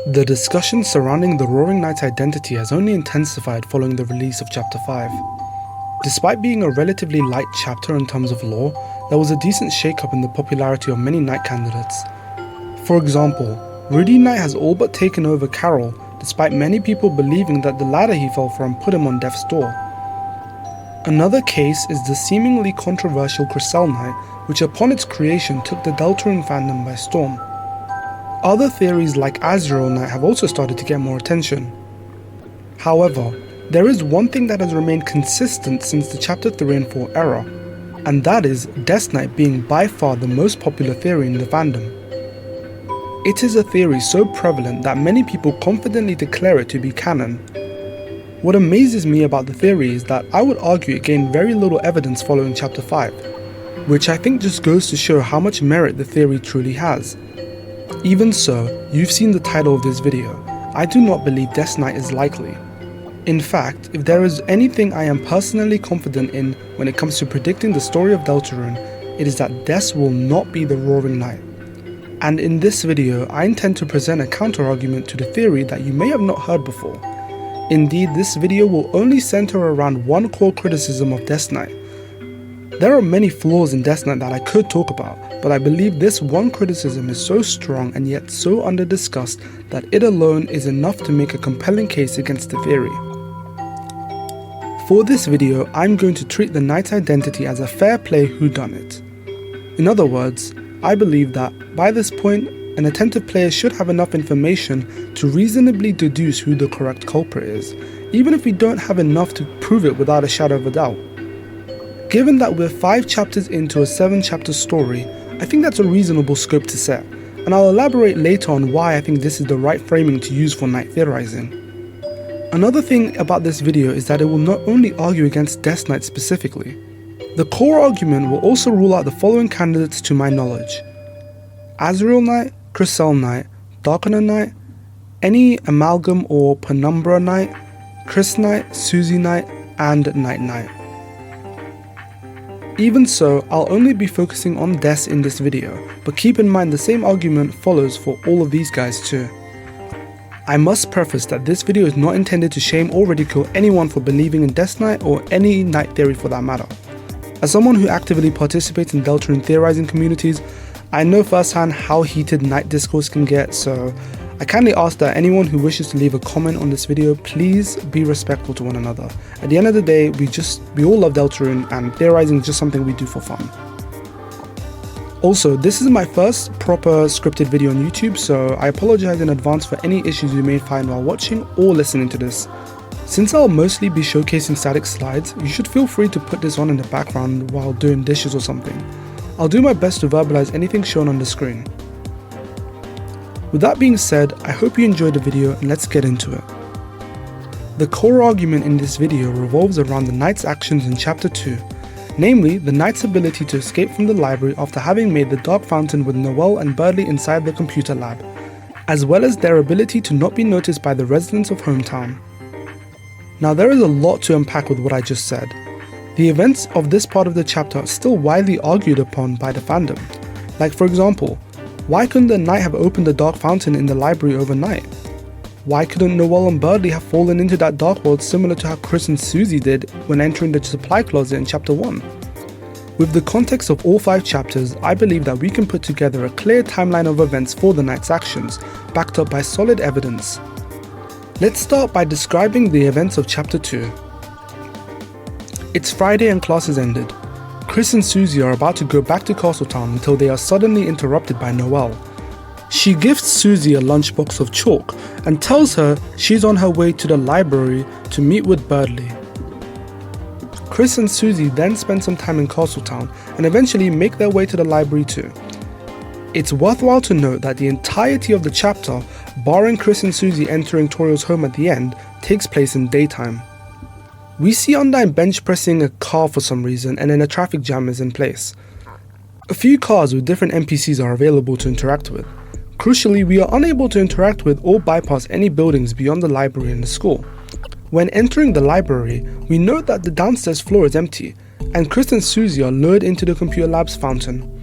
The discussion surrounding the Roaring Knight's identity has only intensified following the release of Chapter 5. Despite being a relatively light chapter in terms of lore, there was a decent shake-up in the popularity of many Knight candidates. For example, Rudy Knight has all but taken over Carol, despite many people believing that the ladder he fell from put him on death's door. Another case is the seemingly controversial Crystal Knight, which upon its creation took the Deltarune fandom by storm. Other theories like Azrael Knight have also started to get more attention. However, there is one thing that has remained consistent since the Chapter 3 and 4 era, and that is Death Knight being by far the most popular theory in the fandom. It is a theory so prevalent that many people confidently declare it to be canon. What amazes me about the theory is that I would argue it gained very little evidence following Chapter 5, which I think just goes to show how much merit the theory truly has. Even so, you've seen the title of this video. I do not believe Death Knight is likely. In fact, if there is anything I am personally confident in when it comes to predicting the story of Deltarune, it is that Death will not be the Roaring Knight. And in this video, I intend to present a counter-argument to the theory that you may have not heard before. Indeed, this video will only center around one core criticism of Death Knight. There are many flaws in Death Knight that I could talk about, but I believe this one criticism is so strong and yet so under-discussed that it alone is enough to make a compelling case against the theory. For this video, I'm going to treat the Knight's identity as a fair play whodunit. In other words, I believe that, by this point, an attentive player should have enough information to reasonably deduce who the correct culprit is, even if we don't have enough to prove it without a shadow of a doubt. Given that we're 5 chapters into a 7-chapter story, I think that's a reasonable scope to set, and I'll elaborate later on why I think this is the right framing to use for Knight theorizing. Another thing about this video is that it will not only argue against Death Knight specifically. The core argument will also rule out the following candidates to my knowledge: Azrael Knight, Crystal Knight, Darkener Knight, any Amalgam or Penumbra Knight, Chris Knight, Susie Knight, and Night Knight. Even so, I'll only be focusing on Death in this video, but keep in mind the same argument follows for all of these guys too. I must preface that this video is not intended to shame or ridicule anyone for believing in Death Knight or any Knight theory for that matter. As someone who actively participates in Deltarune theorizing communities, I know firsthand how heated Knight discourse can get, so I kindly ask that anyone who wishes to leave a comment on this video, please be respectful to one another. At the end of the day, we all love Deltarune, and theorizing is just something we do for fun. Also, this is my first proper scripted video on YouTube, so I apologize in advance for any issues you may find while watching or listening to this. Since I'll mostly be showcasing static slides, you should feel free to put this on in the background while doing dishes or something. I'll do my best to verbalize anything shown on the screen. With that being said, I hope you enjoyed the video and let's get into it. The core argument in this video revolves around the Knight's actions in Chapter 2, namely the Knight's ability to escape from the library after having made the Dark Fountain with Noelle and Birdley inside the computer lab, as well as their ability to not be noticed by the residents of Hometown. Now there is a lot to unpack with what I just said. The events of this part of the chapter are still widely argued upon by the fandom. Like for example, why couldn't the Knight have opened the Dark Fountain in the library overnight? Why couldn't Noelle and Birdley have fallen into that dark world similar to how Chris and Susie did when entering the supply closet in Chapter 1? With the context of all 5 chapters, I believe that we can put together a clear timeline of events for the Knight's actions, backed up by solid evidence. Let's start by describing the events of Chapter 2. It's Friday and class has ended. Chris and Susie are about to go back to Castletown until they are suddenly interrupted by Noelle. She gifts Susie a lunchbox of chalk and tells her she's on her way to the library to meet with Birdley. Chris and Susie then spend some time in Castletown and eventually make their way to the library too. It's worthwhile to note that the entirety of the chapter, barring Chris and Susie entering Toriel's home at the end, takes place in daytime. We see Undyne bench pressing a car for some reason, and then a traffic jam is in place. A few cars with different NPCs are available to interact with. Crucially, we are unable to interact with or bypass any buildings beyond the library and the school. When entering the library, we note that the downstairs floor is empty, and Chris and Susie are lured into the computer lab's fountain.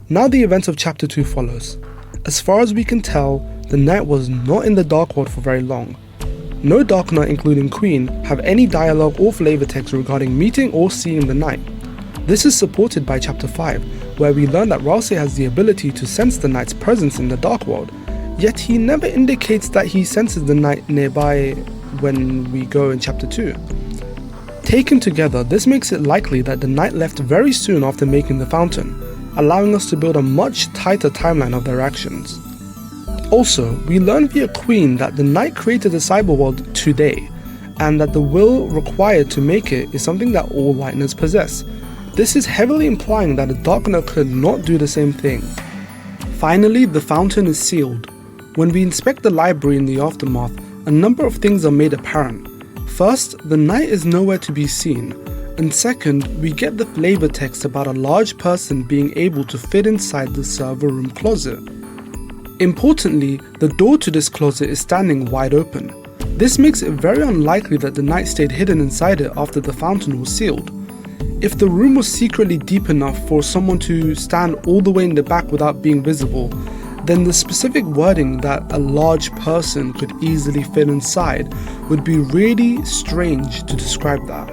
Now the events of Chapter 2 follows. As far as we can tell, the Knight was not in the Dark World for very long. No Dark Knight, including Queen, have any dialogue or flavor text regarding meeting or seeing the Knight. This is supported by Chapter 5, where we learn that Rouse has the ability to sense the Knight's presence in the Dark World, yet he never indicates that he senses the Knight nearby when we go in Chapter 2. Taken together, this makes it likely that the Knight left very soon after making the fountain, allowing us to build a much tighter timeline of their actions. Also, we learn via Queen that the Knight created the cyber world today, and that the will required to make it is something that all Lightners possess. This is heavily implying that a Dark Knight could not do the same thing. Finally, the fountain is sealed. When we inspect the library in the aftermath, a number of things are made apparent. First, the Knight is nowhere to be seen, and second, we get the flavor text about a large person being able to fit inside the server room closet. Importantly, the door to this closet is standing wide open. This makes it very unlikely that the Knight stayed hidden inside it after the fountain was sealed. If the room was secretly deep enough for someone to stand all the way in the back without being visible, then the specific wording that a large person could easily fit inside would be really strange to describe that.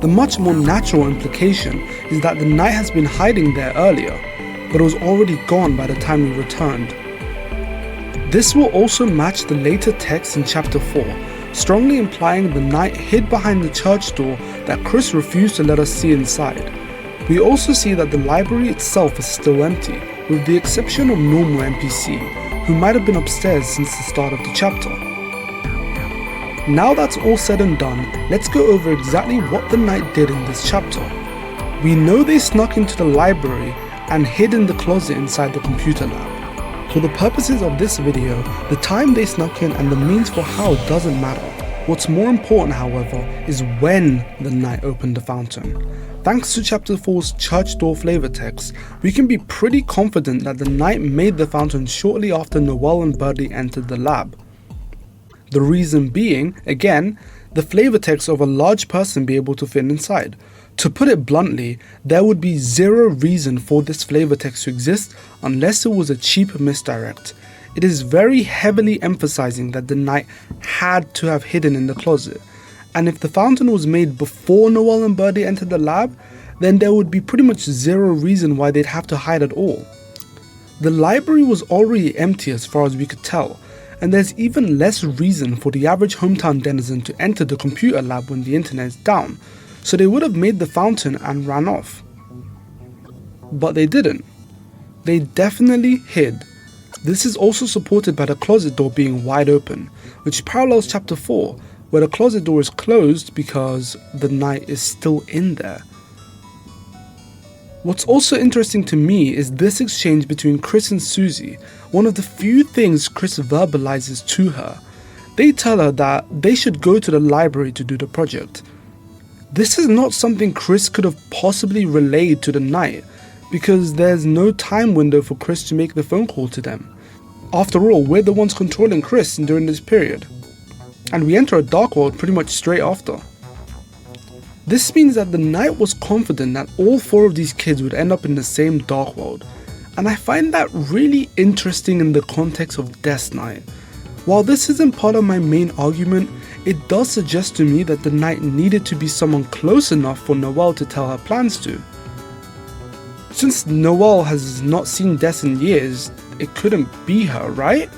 The much more natural implication is that the Knight has been hiding there earlier, but was already gone by the time we returned. This will also match the later text in Chapter 4, strongly implying the Knight hid behind the church door that Chris refused to let us see inside. We also see that the library itself is still empty, with the exception of normal NPC, who might have been upstairs since the start of the chapter. Now that's all said and done, let's go over exactly what the Knight did in this chapter. We know they snuck into the library and hid in the closet inside the computer lab. For the purposes of this video, the time they snuck in and the means for how doesn't matter. What's more important, however, is when the Knight opened the fountain. Thanks to Chapter 4's church door flavor text, we can be pretty confident that the Knight made the fountain shortly after Noelle and Birdie entered the lab. The reason being, again, the flavor text of a large person be able to fit inside. To put it bluntly, there would be zero reason for this flavor text to exist unless it was a cheap misdirect. It is very heavily emphasizing that the Knight had to have hidden in the closet, and if the fountain was made before Noelle and Birdie entered the lab, then there would be pretty much zero reason why they'd have to hide at all. The library was already empty as far as we could tell, and there's even less reason for the average hometown denizen to enter the computer lab when the internet is down, so they would have made the fountain and ran off. But they didn't. They definitely hid. This is also supported by the closet door being wide open, which parallels Chapter 4, where the closet door is closed because the Knight is still in there. What's also interesting to me is this exchange between Chris and Susie, one of the few things Chris verbalizes to her. They tell her that they should go to the library to do the project. This is not something Chris could have possibly relayed to the Knight, because there's no time window for Chris to make the phone call to them. After all, we're the ones controlling Chris during this period, and we enter a Dark World pretty much straight after. This means that the Knight was confident that all four of these kids would end up in the same Dark World, and I find that really interesting in the context of Death Knight. While this isn't part of my main argument, it does suggest to me that the Knight needed to be someone close enough for Noelle to tell her plans to. Since Noelle has not seen Des in years, it couldn't be her, right?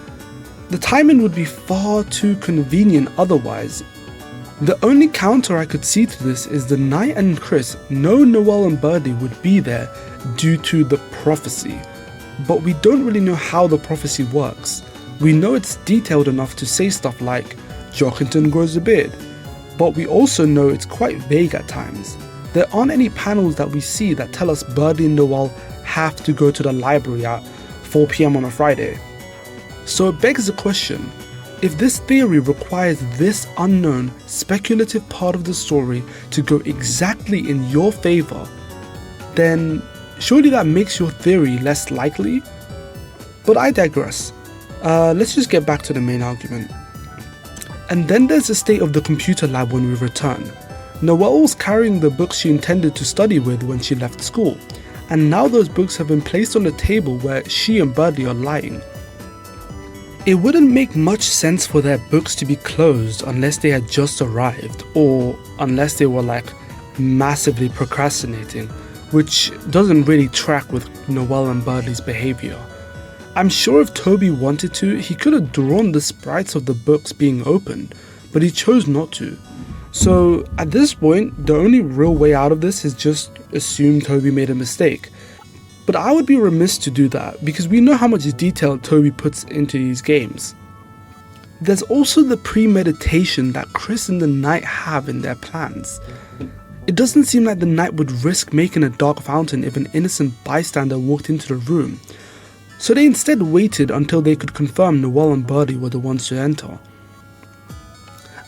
The timing would be far too convenient otherwise. The only counter I could see to this is the Knight and Chris know Noelle and Birdie would be there due to the prophecy, but we don't really know how the prophecy works. We know it's detailed enough to say stuff like, Jockington grows a beard, but we also know it's quite vague at times. There aren't any panels that we see that tell us Birdie and Noelle have to go to the library at 4 PM on a Friday. So it begs the question, if this theory requires this unknown, speculative part of the story to go exactly in your favor, then surely that makes your theory less likely? But I digress. Let's just get back to the main argument. And then there's the state of the computer lab when we return. Noelle was carrying the books she intended to study with when she left school, and now those books have been placed on the table where she and Birdie are lying. It wouldn't make much sense for their books to be closed unless they had just arrived, or unless they were like massively procrastinating, which doesn't really track with Noelle and Birdie's behavior. I'm sure if Toby wanted to, he could have drawn the sprites of the books being opened, but he chose not to. So at this point, the only real way out of this is just assume Toby made a mistake. But I would be remiss to do that, because we know how much detail Toby puts into these games. There's also the premeditation that Chris and the Knight have in their plans. It doesn't seem like the Knight would risk making a dark fountain if an innocent bystander walked into the room, so they instead waited until they could confirm Noelle and Birdie were the ones to enter.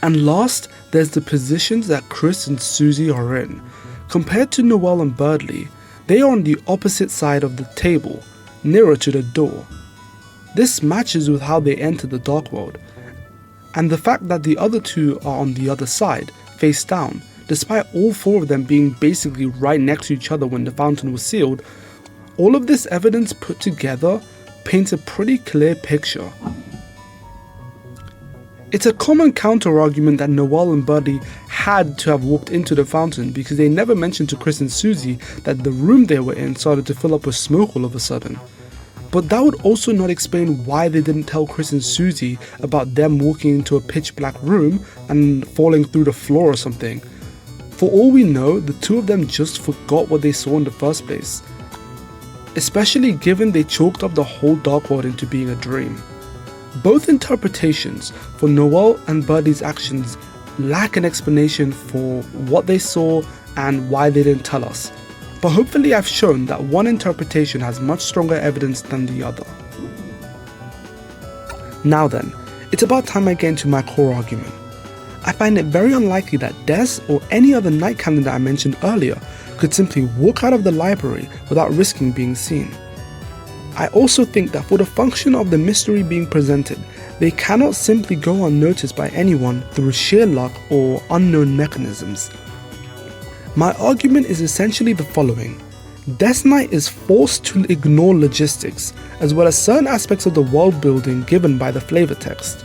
And last, there's the positions that Chris and Susie are in. Compared to Noelle and Birdie, they are on the opposite side of the table, nearer to the door. This matches with how they entered the Dark World, and the fact that the other two are on the other side, face down, despite all four of them being basically right next to each other when the fountain was sealed. All of this evidence put together paints a pretty clear picture. It's a common counter-argument that Noelle and Birdie had to have walked into the fountain because they never mentioned to Chris and Susie that the room they were in started to fill up with smoke all of a sudden. But that would also not explain why they didn't tell Chris and Susie about them walking into a pitch black room and falling through the floor or something. For all we know, the two of them just forgot what they saw in the first place, especially given they chalked up the whole Dark World into being a dream. Both interpretations for Noelle and Birdie's actions lack an explanation for what they saw and why they didn't tell us, but hopefully I've shown that one interpretation has much stronger evidence than the other. Now then, it's about time I get into my core argument. I find it very unlikely that Des or any other night calendar I mentioned earlier could simply walk out of the library without risking being seen. I also think that for the function of the mystery being presented, they cannot simply go unnoticed by anyone through sheer luck or unknown mechanisms. My argument is essentially the following. Death Knight is forced to ignore logistics, as well as certain aspects of the world building given by the flavor text.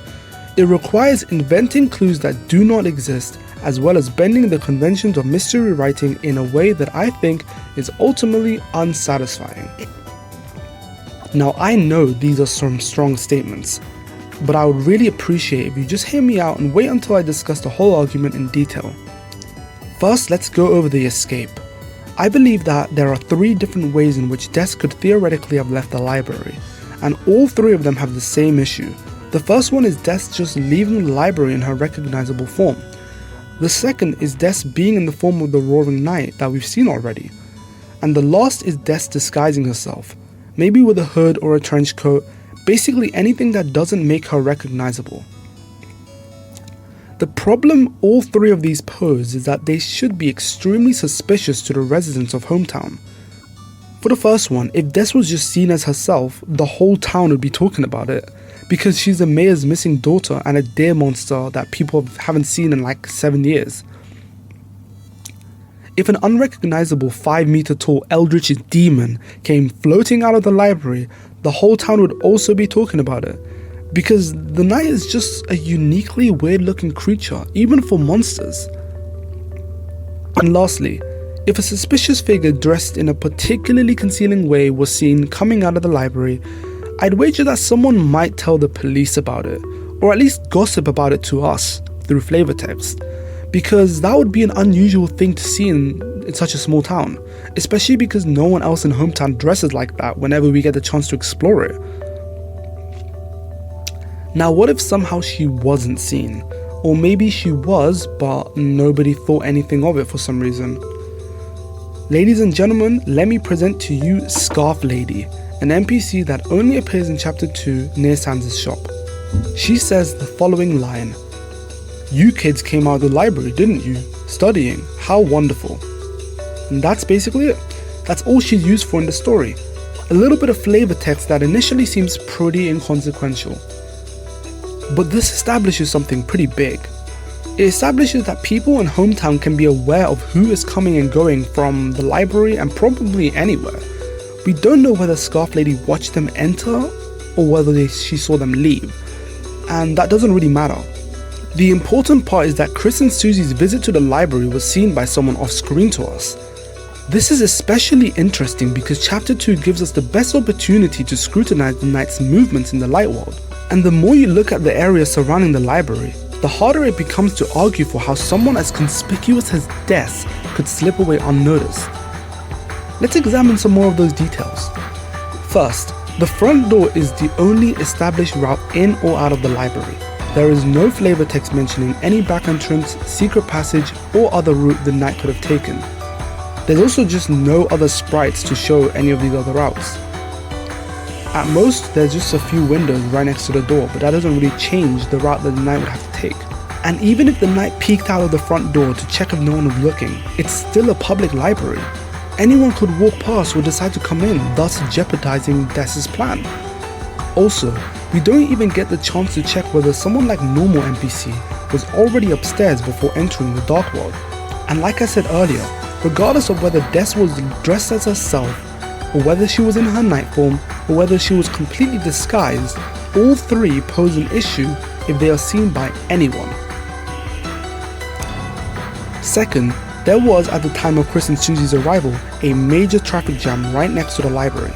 It requires inventing clues that do not exist, as well as bending the conventions of mystery writing in a way that I think is ultimately unsatisfying. Now I know these are some strong statements, but I would really appreciate if you just hear me out and wait until I discuss the whole argument in detail. First, let's go over the escape. I believe that there are 3 different ways in which Des could theoretically have left the library, and all 3 of them have the same issue. The first one is Des just leaving the library in her recognizable form. The second is Des being in the form of the Roaring Knight that we've seen already. And the last is Des disguising herself, maybe with a hood or a trench coat, basically anything that doesn't make her recognizable. The problem all 3 of these pose is that they should be extremely suspicious to the residents of Hometown. For the first one, if Des was just seen as herself, the whole town would be talking about it, because she's the mayor's missing daughter and a deer monster that people haven't seen in like 7 years. If an unrecognizable 5-meter tall eldritch demon came floating out of the library, the whole town would also be talking about it, because the Knight is just a uniquely weird looking creature, even for monsters. And lastly, if a suspicious figure dressed in a particularly concealing way was seen coming out of the library, I'd wager that someone might tell the police about it, or at least gossip about it to us through flavor text, because that would be an unusual thing to see in such a small town, especially because no one else in Hometown dresses like that whenever we get the chance to explore it. Now what if somehow she wasn't seen, or maybe she was but nobody thought anything of it for some reason? Ladies and gentlemen, let me present to you Scarf Lady, an NPC that only appears in chapter 2 near Sans' shop. She says the following line: "You kids came out of the library, didn't you? Studying, how wonderful." And that's basically it. That's all she's used for in the story. A little bit of flavor text that initially seems pretty inconsequential. But this establishes something pretty big. It establishes that people in hometown can be aware of who is coming and going from the library and probably anywhere. We don't know whether Scarf Lady watched them enter or whether she saw them leave, and that doesn't really matter. The important part is that Chris and Susie's visit to the library was seen by someone off screen to us. This is especially interesting because Chapter 2 gives us the best opportunity to scrutinize the Knight's movements in the light world, and the more you look at the area surrounding the library, the harder it becomes to argue for how someone as conspicuous as Des could slip away unnoticed. Let's examine some more of those details. First, the front door is the only established route in or out of the library. There is no flavor text mentioning any back entrance, secret passage, or other route the Knight could have taken. There's also just no other sprites to show any of these other routes. At most, there's just a few windows right next to the door, but that doesn't really change the route that the Knight would have to take. And even if the Knight peeked out of the front door to check if no one was looking, it's still a public library. Anyone could walk past or decide to come in, thus jeopardizing Des's plan. Also, we don't even get the chance to check whether someone like normal NPC was already upstairs before entering the Dark World. And like I said earlier, regardless of whether Des was dressed as herself, or whether she was in her night form, or whether she was completely disguised, all three pose an issue if they are seen by anyone. Second, there was, at the time of Chris and Susie's arrival, a major traffic jam right next to the library.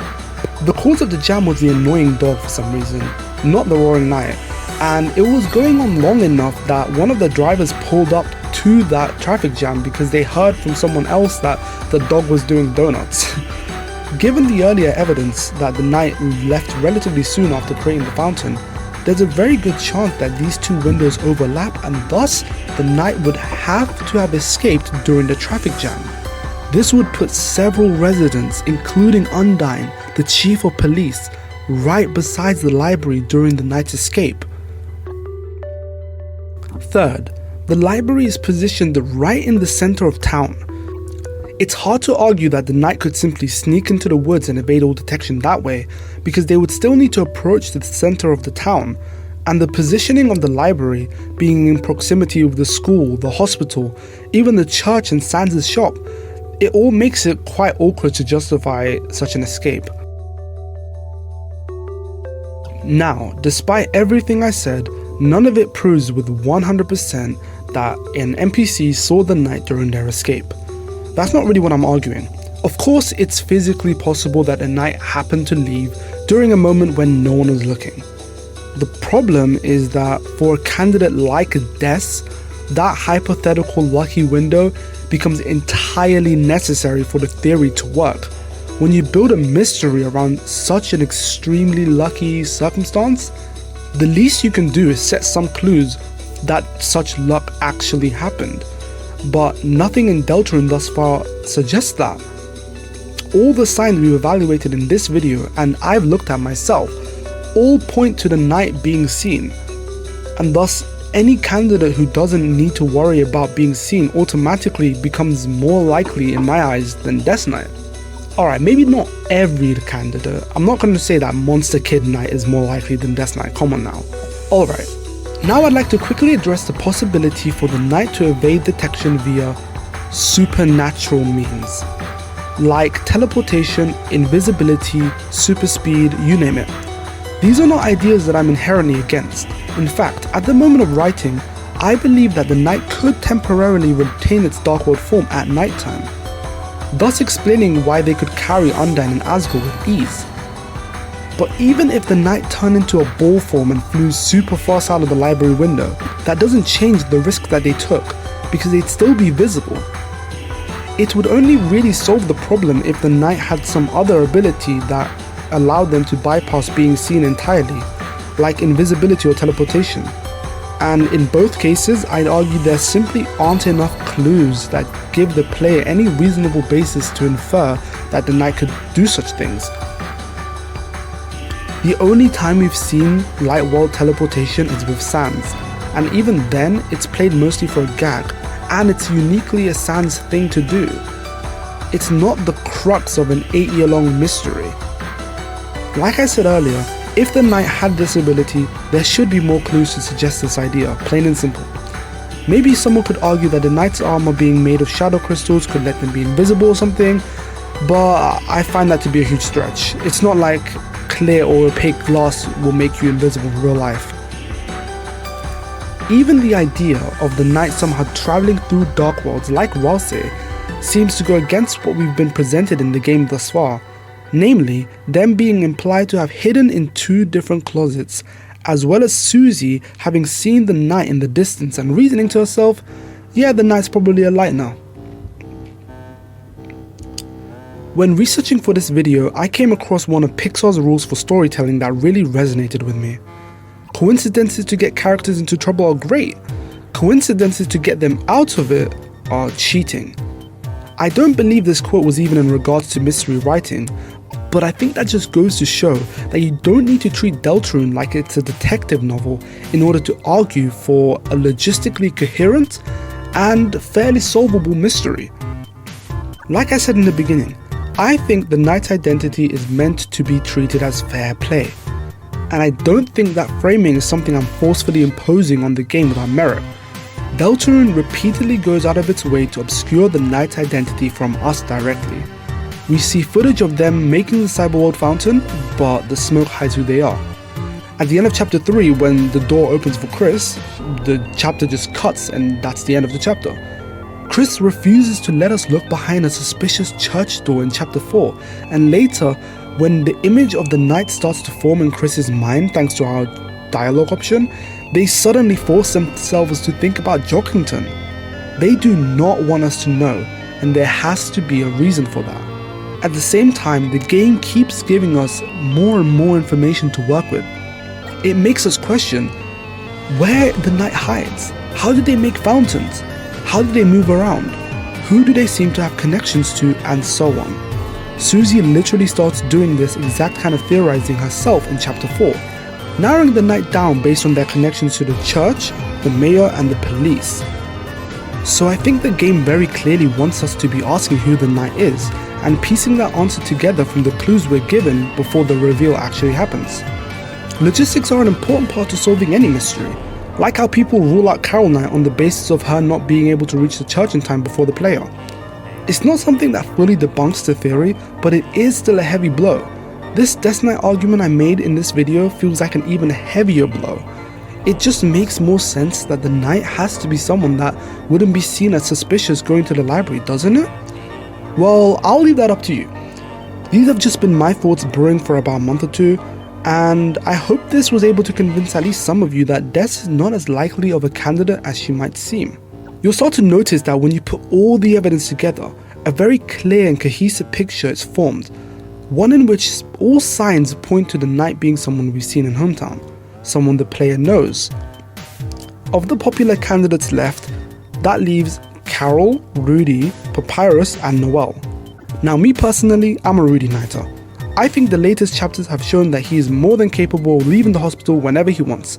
The cause of the jam was the annoying dog for some reason, not the roaring Knight, and it was going on long enough that one of the drivers pulled up to that traffic jam because they heard from someone else that the dog was doing donuts. Given the earlier evidence that the Knight left relatively soon after creating the fountain, there's a very good chance that these two windows overlap and thus the Knight would have to have escaped during the traffic jam. This would put several residents, including Undyne, the chief of police, right beside the library during the Knight's escape. Third, the library is positioned right in the center of town. It's hard to argue that the Knight could simply sneak into the woods and evade all detection that way, because they would still need to approach the center of the town, and the positioning of the library being in proximity of the school, the hospital, even the church and Sans' shop, it all makes it quite awkward to justify such an escape. Now, despite everything I said, none of it proves with 100% that an NPC saw the Knight during their escape. That's not really what I'm arguing. Of course, it's physically possible that a Knight happened to leave during a moment when no one was looking. The problem is that for a candidate like Des, that hypothetical lucky window becomes entirely necessary for the theory to work. When you build a mystery around such an extremely lucky circumstance, the least you can do is set some clues that such luck actually happened. But nothing in Deltarune thus far suggests that. All the signs we've evaluated in this video, and I've looked at myself, all point to the Knight being seen, and thus any candidate who doesn't need to worry about being seen automatically becomes more likely in my eyes than Death Knight. Alright, maybe not every candidate. I'm not going to say that Monster Kid Knight is more likely than Death Knight, come on now. Alright, now I'd like to quickly address the possibility for the Knight to evade detection via supernatural means, like teleportation, invisibility, super speed, you name it. These are not ideas that I'm inherently against. In fact, at the moment of writing, I believe that the Knight could temporarily retain its Dark World form at nighttime, thus explaining why they could carry Undyne and Asgore with ease. But even if the Knight turned into a ball form and flew super fast out of the library window, that doesn't change the risk that they took, because they'd still be visible. It would only really solve the problem if the Knight had some other ability that allowed them to bypass being seen entirely, like invisibility or teleportation. And in both cases, I'd argue there simply aren't enough clues that give the player any reasonable basis to infer that the Knight could do such things. The only time we've seen light world teleportation is with Sans, and even then it's played mostly for a gag, and it's uniquely a Sans thing to do. It's not the crux of an 8-year-long mystery. Like I said earlier, if the Knight had this ability, there should be more clues to suggest this idea, plain and simple. Maybe someone could argue that the knight's armor being made of shadow crystals could let them be invisible or something, but I find that to be a huge stretch. It's not like clear or opaque glass will make you invisible in real life. Even the idea of the knight somehow traveling through dark worlds like Ralse seems to go against what we've been presented in the game thus far, namely them being implied to have hidden in 2 different closets, as well as Susie having seen the knight in the distance and reasoning to herself, yeah, the knight's probably a light now. When researching for this video, I came across one of Pixar's rules for storytelling that really resonated with me. Coincidences to get characters into trouble are great. Coincidences to get them out of it are cheating. I don't believe this quote was even in regards to mystery writing, but I think that just goes to show that you don't need to treat Deltarune like it's a detective novel in order to argue for a logistically coherent and fairly solvable mystery. Like I said in the beginning, I think the knight's identity is meant to be treated as fair play, and I don't think that framing is something I'm forcefully imposing on the game without merit. Deltarune repeatedly goes out of its way to obscure the knight's identity from us directly. We see footage of them making the cyberworld fountain, but the smoke hides who they are. At the end of chapter 3, when the door opens for Chris, the chapter just cuts and that's the end of the chapter. Chris refuses to let us look behind a suspicious church door in chapter 4, and later, when the image of the knight starts to form in Chris's mind thanks to our dialogue option, they suddenly force themselves to think about Jockington. They do not want us to know, and there has to be a reason for that. At the same time, the game keeps giving us more and more information to work with. It makes us question where the knight hides. How did they make fountains? How did they move around? Who do they seem to have connections to, and so on. Susie literally starts doing this exact kind of theorizing herself in chapter 4, narrowing the knight down based on their connections to the church, the mayor and the police. So I think the game very clearly wants us to be asking who the knight is, and piecing that answer together from the clues we're given before the reveal actually happens. Logistics are an important part to solving any mystery, like how people rule out Carol Knight on the basis of her not being able to reach the church in time before the player. It's not something that fully debunks the theory, but it is still a heavy blow. This Death Knight argument I made in this video feels like an even heavier blow. It just makes more sense that the knight has to be someone that wouldn't be seen as suspicious going to the library, doesn't it? Well, I'll leave that up to you. These have just been my thoughts brewing for about a month or two, and I hope this was able to convince at least some of you that Des is not as likely of a candidate as she might seem. You'll start to notice that when you put all the evidence together, a very clear and cohesive picture is formed, one in which all signs point to the knight being someone we've seen in Hometown, someone the player knows. Of the popular candidates left, that leaves Carol, Rudy, Papyrus and Noel. Now me personally, I'm a Rudy Knighter. I think the latest chapters have shown that he is more than capable of leaving the hospital whenever he wants.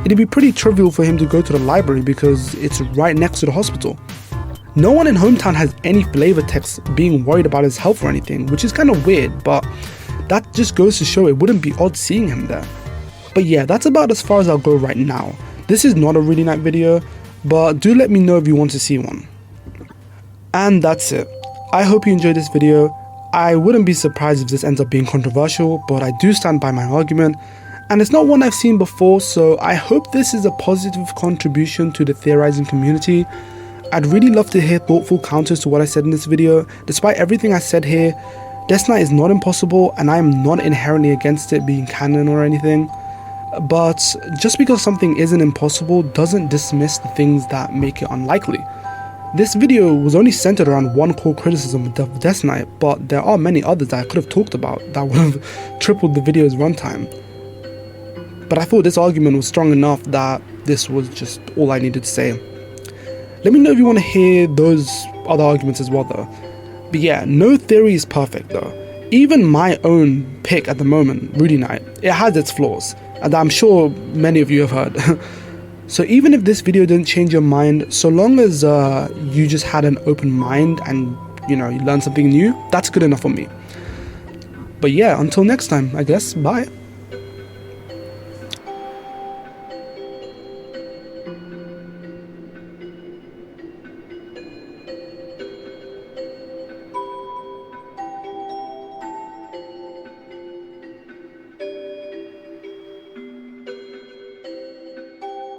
It'd be pretty trivial for him to go to the library because it's right next to the hospital. No one in Hometown has any flavor text being worried about his health or anything, which is kind of weird, but that just goes to show it wouldn't be odd seeing him there. But yeah, that's about as far as I'll go right now. This is not a Rudy Knight video, but do let me know if you want to see one. And that's it. I hope you enjoyed this video. I wouldn't be surprised if this ends up being controversial, but I do stand by my argument, and it's not one I've seen before, so I hope this is a positive contribution to the theorizing community. I'd really love to hear thoughtful counters to what I said in this video. Despite everything I said here, Death Knight is not impossible, and I am not inherently against it being canon or anything. But just because something isn't impossible doesn't dismiss the things that make it unlikely. This video was only centered around one core criticism of Death Knight, but there are many others that I could have talked about that would have tripled the video's runtime. But I thought this argument was strong enough that this was just all I needed to say. Let me know if you want to hear those other arguments as well though. But yeah, no theory is perfect though. Even my own pick at the moment, Rudy Knight, it has its flaws, and I'm sure many of you have heard. So even if this video didn't change your mind, so long as you just had an open mind and you learned something new, that's good enough for me. But yeah, until next time, I guess, bye.